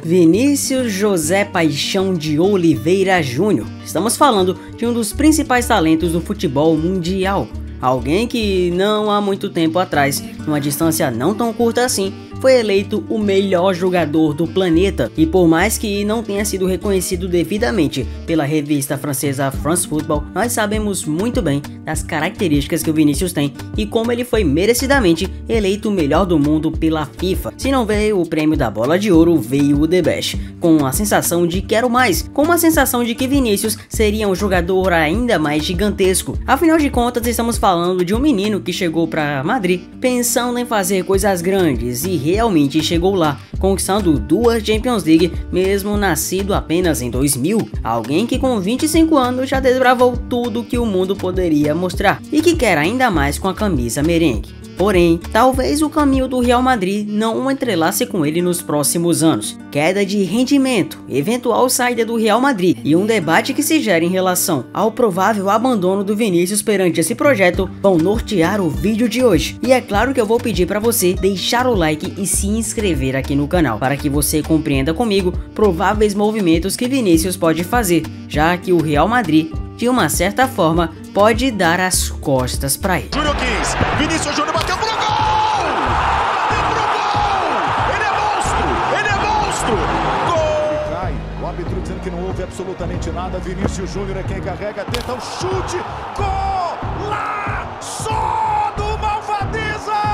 Vinícius José Paixão de Oliveira Júnior. Estamos falando de um dos principais talentos do futebol mundial. Alguém que não há muito tempo atrás, numa distância não tão curta assim, foi eleito o melhor jogador do planeta. E por mais que não tenha sido reconhecido devidamente pela revista francesa France Football, nós sabemos muito bem das características que o Vinícius tem e como ele foi merecidamente eleito o melhor do mundo pela FIFA. Se não veio o prêmio da Bola de Ouro, veio o The Best, com a sensação de quero mais, com uma sensação de que Vinícius seria um jogador ainda mais gigantesco. Afinal de contas, estamos falando de um menino que chegou para Madrid pensando em fazer coisas grandes e realmente chegou lá, conquistando 2 Champions League, mesmo nascido apenas em 2000. Alguém que com 25 anos já desbravou tudo que o mundo poderia mostrar e que quer ainda mais com a camisa merengue. Porém, talvez o caminho do Real Madrid não entrelace com ele nos próximos anos. Queda de rendimento, eventual saída do Real Madrid e um debate que se gera em relação ao provável abandono do Vinícius perante esse projeto vão nortear o vídeo de hoje. E é claro que eu vou pedir para você deixar o like e se inscrever aqui no canal, para que você compreenda comigo prováveis movimentos que Vinícius pode fazer, já que o Real Madrid, de uma certa forma, pode dar as costas para ele. Júnior quis, Vinícius Júnior bateu pro gol! Bateu pro gol! Ele é monstro! Gol! Cai, o árbitro dizendo que não houve absolutamente nada. Vinícius Júnior é quem carrega, tenta o chute! Gol! Lá! Só do Malvadeza!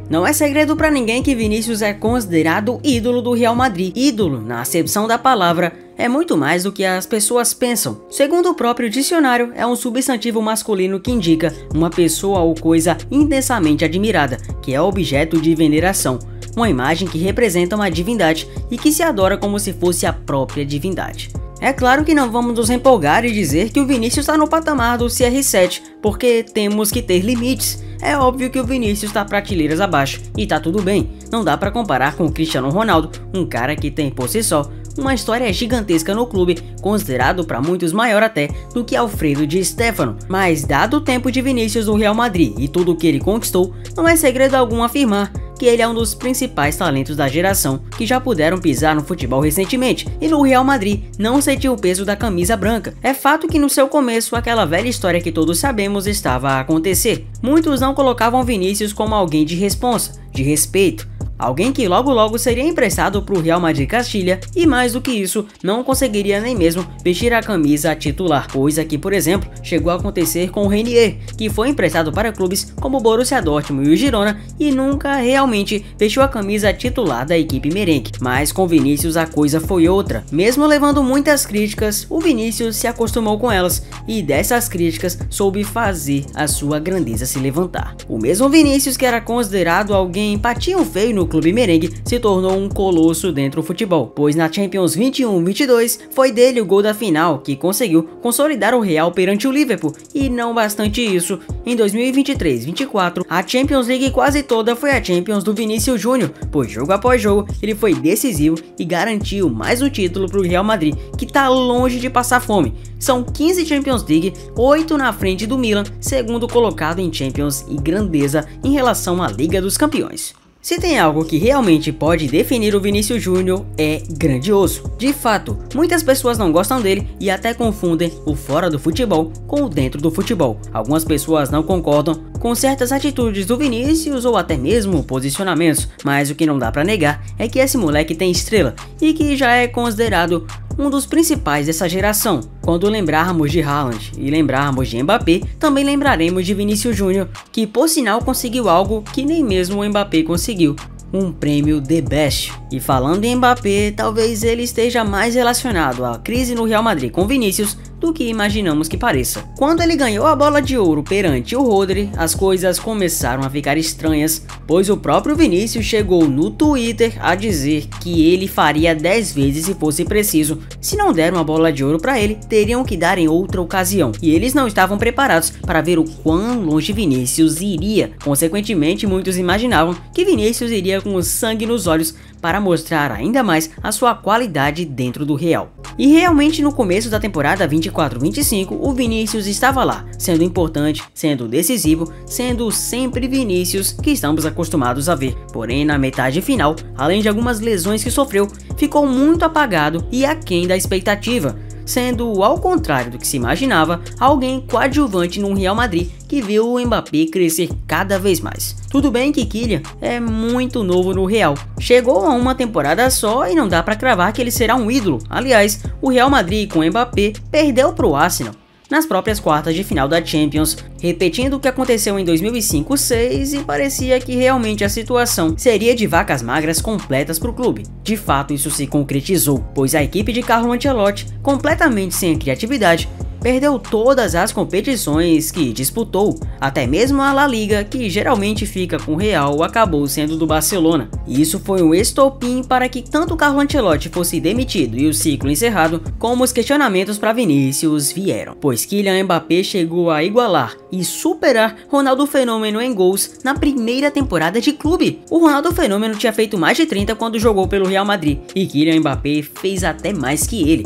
Não é segredo para ninguém que Vinícius é considerado ídolo do Real Madrid. Ídolo, na acepção da palavra, é muito mais do que as pessoas pensam. Segundo o próprio dicionário, é um substantivo masculino que indica uma pessoa ou coisa intensamente admirada, que é objeto de veneração, uma imagem que representa uma divindade e que se adora como se fosse a própria divindade. É claro que não vamos nos empolgar e dizer que o Vinícius está no patamar do CR7, porque temos que ter limites. É óbvio que o Vinícius está prateleiras abaixo, e tá tudo bem, não dá para comparar com o Cristiano Ronaldo, um cara que tem por si só uma história gigantesca no clube, considerado para muitos maior até do que Alfredo Di Stéfano. Mas dado o tempo de Vinícius no Real Madrid e tudo o que ele conquistou, não é segredo algum afirmar que ele é um dos principais talentos da geração que já puderam pisar no futebol recentemente, e no Real Madrid não sentiu o peso da camisa branca. É fato que no seu começo aquela velha história que todos sabemos estava a acontecer. Muitos não colocavam Vinícius como alguém de responsa, de respeito, alguém que logo seria emprestado para o Real Madrid Castilha e mais do que isso, não conseguiria nem mesmo vestir a camisa titular, coisa que, por exemplo, chegou a acontecer com o Renier, que foi emprestado para clubes como o Borussia Dortmund e o Girona e nunca realmente vestiu a camisa titular da equipe merengue. Mas com Vinícius a coisa foi outra. Mesmo levando muitas críticas, o Vinícius se acostumou com elas e dessas críticas soube fazer a sua grandeza se levantar. O mesmo Vinícius que era considerado alguém patinho feio no clube merengue se tornou um colosso dentro do futebol, pois na Champions 21-22 foi dele o gol da final que conseguiu consolidar o Real perante o Liverpool, e não bastante isso, em 2023-24 a Champions League quase toda foi a Champions do Vinícius Júnior, pois jogo após jogo ele foi decisivo e garantiu mais um título para o Real Madrid, que tá longe de passar fome. São 15 Champions League, 8 na frente do Milan, segundo colocado em Champions e grandeza em relação à Liga dos Campeões. Se tem algo que realmente pode definir o Vinícius Júnior, é grandioso. De fato, muitas pessoas não gostam dele e até confundem o fora do futebol com o dentro do futebol. Algumas pessoas não concordam com certas atitudes do Vinícius ou até mesmo posicionamentos, mas o que não dá pra negar é que esse moleque tem estrela e que já é considerado um dos principais dessa geração. Quando lembrarmos de Haaland e lembrarmos de Mbappé, também lembraremos de Vinícius Júnior, que por sinal conseguiu algo que nem mesmo o Mbappé conseguiu: um prêmio The Best. E falando em Mbappé, talvez ele esteja mais relacionado à crise no Real Madrid com Vinícius do que imaginamos que pareça. Quando ele ganhou a Bola de Ouro perante o Rodri, as coisas começaram a ficar estranhas, pois o próprio Vinícius chegou no Twitter a dizer que ele faria 10 vezes se fosse preciso. Se não deram a Bola de Ouro para ele, teriam que dar em outra ocasião, e eles não estavam preparados para ver o quão longe Vinícius iria. Consequentemente, muitos imaginavam que Vinícius iria com sangue nos olhos para mostrar ainda mais a sua qualidade dentro do Real. E realmente no começo da temporada 24-25 o Vinícius estava lá, sendo importante, sendo decisivo, sendo sempre Vinícius que estamos acostumados a ver. Porém na metade final, além de algumas lesões que sofreu, ficou muito apagado e aquém da expectativa, sendo, ao contrário do que se imaginava, alguém coadjuvante no Real Madrid que viu o Mbappé crescer cada vez mais. Tudo bem que Kylian é muito novo no Real, chegou a uma temporada só e não dá pra cravar que ele será um ídolo. Aliás, o Real Madrid com Mbappé perdeu pro Arsenal nas próprias quartas de final da Champions, repetindo o que aconteceu em 2005-06 e parecia que realmente a situação seria de vacas magras completas para o clube. De fato isso se concretizou, pois a equipe de Carlo Ancelotti, completamente sem criatividade, perdeu todas as competições que disputou, até mesmo a La Liga, que geralmente fica com o Real, acabou sendo do Barcelona. Isso foi um estopim para que tanto Carlo Ancelotti fosse demitido e o ciclo encerrado, como os questionamentos para Vinícius vieram, pois Kylian Mbappé chegou a igualar e superar Ronaldo Fenômeno em gols na primeira temporada de clube. O Ronaldo Fenômeno tinha feito mais de 30 quando jogou pelo Real Madrid, e Kylian Mbappé fez até mais que ele.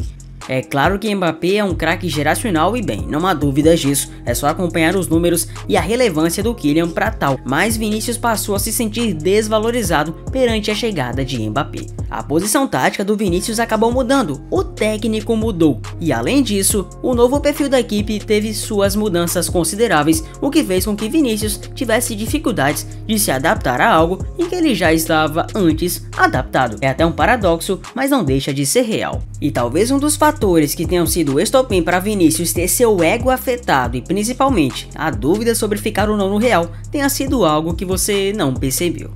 É claro que Mbappé é um craque geracional e bem, não há dúvidas disso, é só acompanhar os números e a relevância do Kylian para tal, mas Vinícius passou a se sentir desvalorizado perante a chegada de Mbappé. A posição tática do Vinícius acabou mudando, o técnico mudou, e além disso, o novo perfil da equipe teve suas mudanças consideráveis, o que fez com que Vinícius tivesse dificuldades de se adaptar a algo em que ele já estava antes adaptado. É até um paradoxo, mas não deixa de ser real. E talvez um dos fatores que tenham sido o estopim para Vinícius ter seu ego afetado e principalmente a dúvida sobre ficar ou não no Real tenha sido algo que você não percebeu.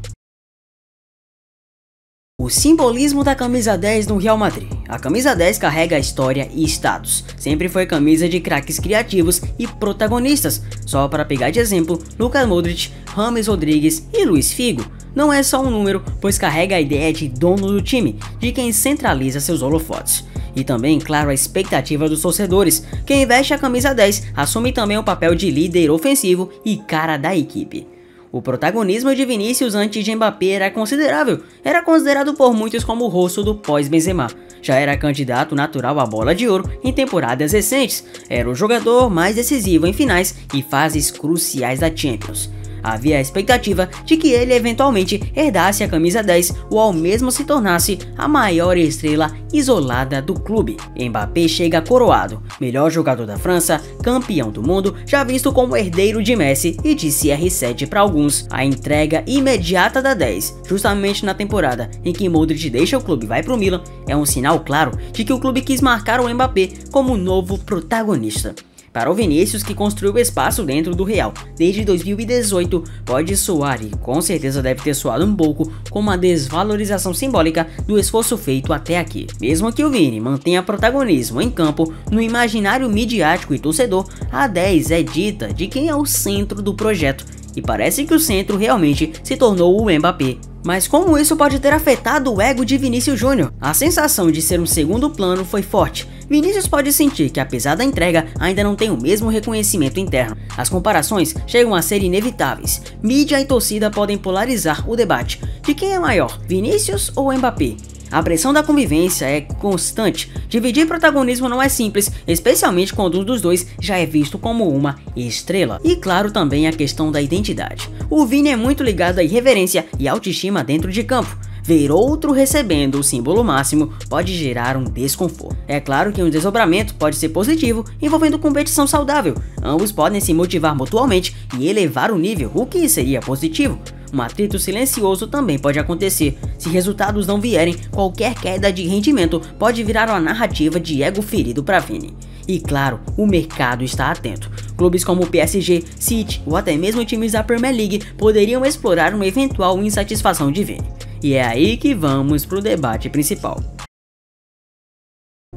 O simbolismo da camisa 10 no Real Madrid. A camisa 10 carrega história e status. Sempre foi camisa de craques criativos e protagonistas. Só para pegar de exemplo, Luka Modric, James Rodrigues e Luis Figo. Não é só um número, pois carrega a ideia de dono do time, de quem centraliza seus holofotes. E também, claro, a expectativa dos torcedores. Quem veste a camisa 10 assume também o papel de líder ofensivo e cara da equipe. O protagonismo de Vinícius antes de Mbappé era considerável, era considerado por muitos como o rosto do pós-Benzema. Já era candidato natural à bola de ouro em temporadas recentes, era o jogador mais decisivo em finais e fases cruciais da Champions. Havia a expectativa de que ele eventualmente herdasse a camisa 10 ou ao mesmo se tornasse a maior estrela isolada do clube. Mbappé chega coroado, melhor jogador da França, campeão do mundo, já visto como herdeiro de Messi e de CR7 para alguns. A entrega imediata da 10, justamente na temporada em que Modric deixa o clube e vai para o Milan, é um sinal claro de que o clube quis marcar o Mbappé como novo protagonista. Para o Vinícius, que construiu espaço dentro do Real desde 2018, pode soar, e com certeza deve ter soado um pouco, como uma desvalorização simbólica do esforço feito até aqui. Mesmo que o Vini mantenha protagonismo em campo, no imaginário midiático e torcedor, a 10 é dita de quem é o centro do projeto, e parece que o centro realmente se tornou o Mbappé. Mas como isso pode ter afetado o ego de Vinícius Júnior? A sensação de ser um segundo plano foi forte. Vinícius pode sentir que, apesar da entrega, ainda não tem o mesmo reconhecimento interno. As comparações chegam a ser inevitáveis. Mídia e torcida podem polarizar o debate de quem é maior, Vinícius ou Mbappé. A pressão da convivência é constante. Dividir protagonismo não é simples, especialmente quando um dos dois já é visto como uma estrela. E claro, também a questão da identidade. O Vini é muito ligado à irreverência e autoestima dentro de campo. Ver outro recebendo o símbolo máximo pode gerar um desconforto. É claro que um desdobramento pode ser positivo, envolvendo competição saudável. Ambos podem se motivar mutuamente e elevar o nível, o que seria positivo. Um atrito silencioso também pode acontecer. Se resultados não vierem, qualquer queda de rendimento pode virar uma narrativa de ego ferido para Vini. E claro, o mercado está atento. Clubes como o PSG, City ou até mesmo times da Premier League poderiam explorar uma eventual insatisfação de Vini. E é aí que vamos para o debate principal.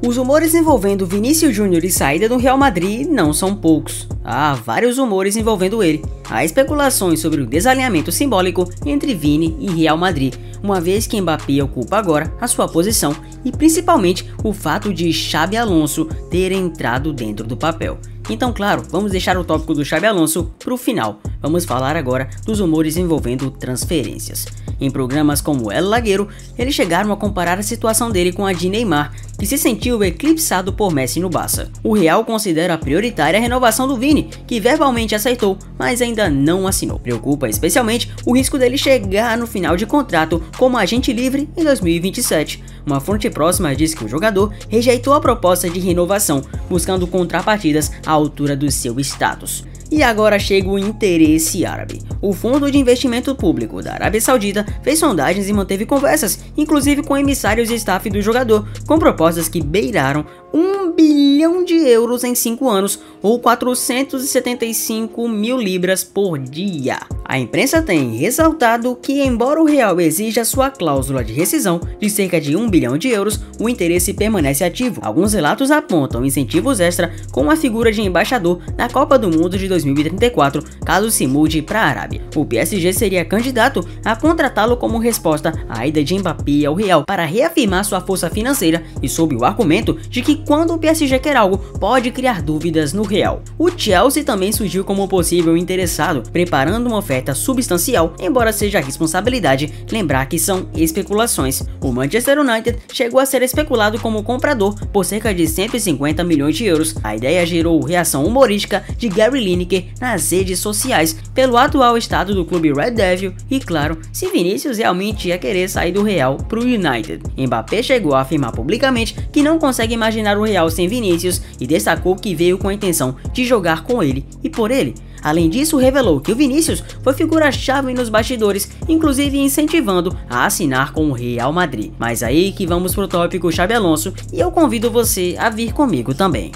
Os rumores envolvendo Vinícius Júnior e saída do Real Madrid não são poucos. Há vários rumores envolvendo ele. Há especulações sobre o desalinhamento simbólico entre Vini e Real Madrid, uma vez que Mbappé ocupa agora a sua posição, e principalmente o fato de Xabi Alonso ter entrado dentro do papel. Então claro, vamos deixar o tópico do Xabi Alonso para o final. Vamos falar agora dos rumores envolvendo transferências. Em programas como El Lagueiro, eles chegaram a comparar a situação dele com a de Neymar, que se sentiu eclipsado por Messi no Barça. O Real considera prioritária a renovação do Vini, que verbalmente aceitou, mas ainda não assinou. Preocupa especialmente o risco dele chegar no final de contrato como agente livre em 2027. Uma fonte próxima diz que o jogador rejeitou a proposta de renovação, buscando contrapartidas à altura do seu status. E agora chega o interesse árabe. O Fundo de Investimento Público da Arábia Saudita fez sondagens e manteve conversas, inclusive com emissários e staff do jogador, com propostas que beiraram 1 bilhão de euros em 5 anos, ou 475 mil libras por dia. A imprensa tem ressaltado que, embora o Real exija sua cláusula de rescisão de cerca de 1 bilhão de euros, o interesse permanece ativo. Alguns relatos apontam incentivos extra com a figura de embaixador na Copa do Mundo de 2034, caso se mude para a Arábia. O PSG seria candidato a contratá-lo como resposta à ida de Mbappé ao Real para reafirmar sua força financeira e sob o argumento de que quando o PSG quer algo, pode criar dúvidas no Real. O Chelsea também surgiu como possível interessado, preparando uma oferta substancial, embora seja a responsabilidade lembrar que são especulações. O Manchester United chegou a ser especulado como comprador por cerca de 150 milhões de euros. A ideia gerou reação humorística de Gary Lineker nas redes sociais pelo atual estado do clube Red Devil e, claro, se Vinícius realmente ia querer sair do Real para o United. Mbappé chegou a afirmar publicamente que não consegue imaginar o Real sem Vinícius e destacou que veio com a intenção de jogar com ele e por ele. Além disso, revelou que o Vinícius foi figura-chave nos bastidores, inclusive incentivando a assinar com o Real Madrid. Mas aí que vamos pro tópico Xabi Alonso e eu convido você a vir comigo também.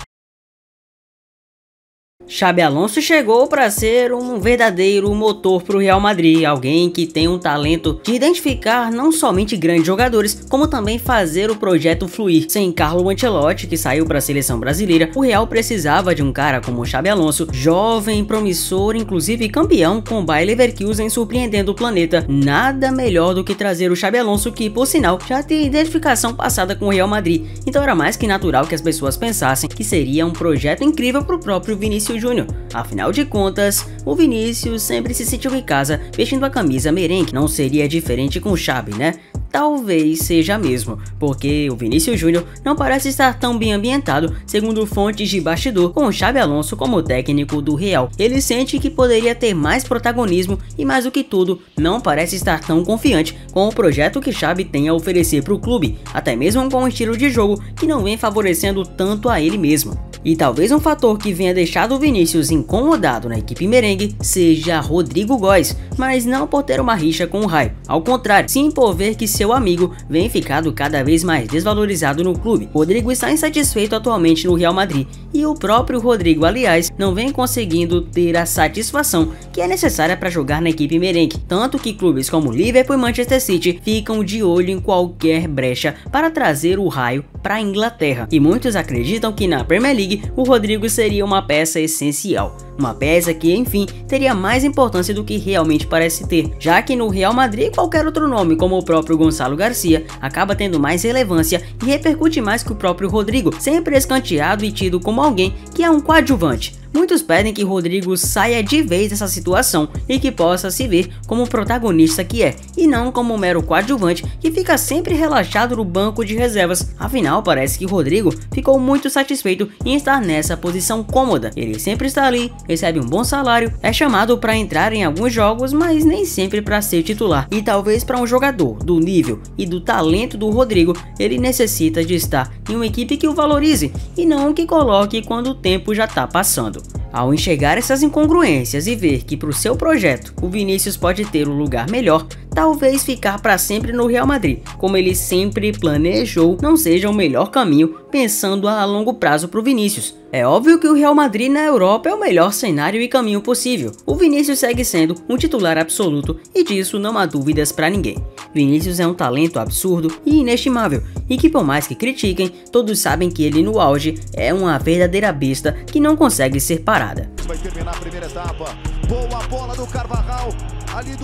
Xabi Alonso chegou para ser um verdadeiro motor para o Real Madrid, alguém que tem um talento de identificar não somente grandes jogadores, como também fazer o projeto fluir. Sem Carlo Ancelotti, que saiu para a seleção brasileira, o Real precisava de um cara como Xabi Alonso, jovem, promissor, inclusive campeão com o Bayer Leverkusen surpreendendo o planeta. Nada melhor do que trazer o Xabi Alonso, que por sinal já tem identificação passada com o Real Madrid, então era mais que natural que as pessoas pensassem que seria um projeto incrível para o próprio Vinícius Júnior. Afinal de contas, o Vinícius sempre se sentiu em casa vestindo a camisa merengue. Não seria diferente com o Xabi, né? Talvez seja mesmo, porque o Vinícius Júnior não parece estar tão bem ambientado, segundo fontes de bastidor, com o Xabi Alonso como técnico do Real. Ele sente que poderia ter mais protagonismo e, mais do que tudo, não parece estar tão confiante com o projeto que Xabi tem a oferecer para o clube, até mesmo com um estilo de jogo que não vem favorecendo tanto a ele mesmo. E talvez um fator que venha deixado o Vinícius incomodado na equipe merengue seja Rodrigo Góes, mas não por ter uma rixa com o Raio, ao contrário, sim por ver que seu amigo vem ficado cada vez mais desvalorizado no clube. Rodrigo está insatisfeito atualmente no Real Madrid e o próprio Rodrigo, aliás, não vem conseguindo ter a satisfação que é necessária para jogar na equipe merengue, tanto que clubes como Liverpool e Manchester City ficam de olho em qualquer brecha para trazer o Raio para a Inglaterra, e muitos acreditam que na Premier League o Rodrigo seria uma peça essencial. Uma peça que, enfim, teria mais importância do que realmente parece ter, já que no Real Madrid qualquer outro nome, como o próprio Gonçalo Garcia, acaba tendo mais relevância e repercute mais que o próprio Rodrigo, sempre escanteado e tido como alguém que é um coadjuvante. Muitos pedem que Rodrigo saia de vez dessa situação e que possa se ver como o protagonista que é, e não como um mero coadjuvante que fica sempre relaxado no banco de reservas. Afinal, parece que Rodrigo ficou muito satisfeito em estar nessa posição cômoda. Ele sempre está ali, recebe um bom salário, é chamado para entrar em alguns jogos, mas nem sempre para ser titular. E talvez para um jogador do nível e do talento do Rodrigo, ele necessita de estar em uma equipe que o valorize e não que coloque quando o tempo já está passando. Ao enxergar essas incongruências e ver que para o seu projeto o Vinícius pode ter um lugar melhor, talvez ficar para sempre no Real Madrid, como ele sempre planejou, não seja o melhor caminho pensando a longo prazo para o Vinícius. É óbvio que o Real Madrid na Europa é o melhor cenário e caminho possível. O Vinícius segue sendo um titular absoluto e disso não há dúvidas para ninguém. Vinícius é um talento absurdo e inestimável, e que por mais que critiquem, todos sabem que ele no auge é uma verdadeira besta que não consegue ser parada. Vai terminar a primeira etapa. Boa bola do Carvajal, ali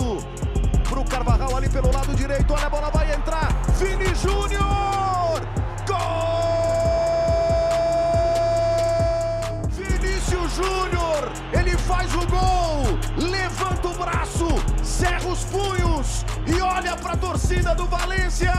pro Carvajal ali pelo lado direito, olha a bola vai entrar, Vini Júnior! Gol! Vinícius Júnior, ele faz o gol, levanta o braço, cerra os punhos e olha para a torcida do Valência.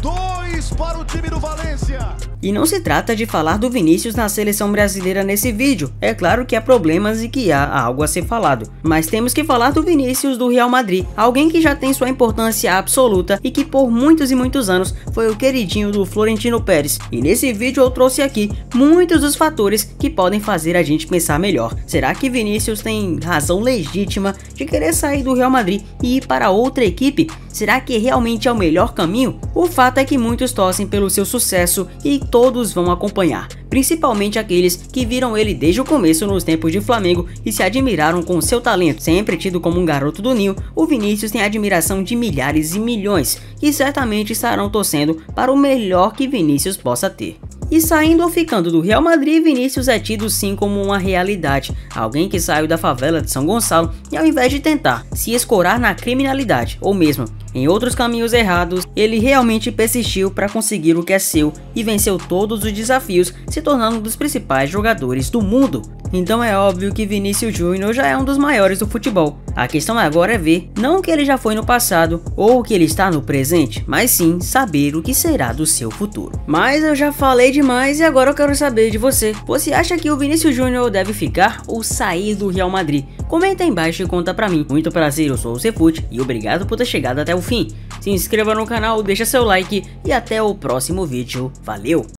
2 para o time do Valência. E não se trata de falar do Vinícius na seleção brasileira nesse vídeo, é claro que há problemas e que há algo a ser falado, mas temos que falar do Vinícius do Real Madrid, alguém que já tem sua importância absoluta e que por muitos e muitos anos foi o queridinho do Florentino Pérez, e nesse vídeo eu trouxe aqui muitos dos fatores que podem fazer a gente pensar melhor. Será que Vinícius tem razão legítima de querer sair do Real Madrid e ir para outra equipe? Será que realmente é o melhor caminho? O fato é que muitos torcem pelo seu sucesso e todos vão acompanhar, principalmente aqueles que viram ele desde o começo nos tempos de Flamengo e se admiraram com seu talento. Sempre tido como um garoto do ninho, o Vinícius tem a admiração de milhares e milhões, que certamente estarão torcendo para o melhor que Vinícius possa ter. E saindo ou ficando do Real Madrid, Vinícius é tido sim como uma realidade, alguém que saiu da favela de São Gonçalo e ao invés de tentar se escorar na criminalidade ou mesmo em outros caminhos errados, ele realmente persistiu para conseguir o que é seu e venceu todos os desafios, se tornando um dos principais jogadores do mundo. Então é óbvio que Vinícius Júnior já é um dos maiores do futebol. A questão agora é ver, não o que ele já foi no passado ou o que ele está no presente, mas sim saber o que será do seu futuro. Mas eu já falei demais e agora eu quero saber de você. Você acha que o Vinícius Júnior deve ficar ou sair do Real Madrid? Comenta aí embaixo e conta pra mim. Muito prazer, eu sou o Cefute e obrigado por ter chegado até o fim. Se inscreva no canal, deixa seu like e até o próximo vídeo. Valeu!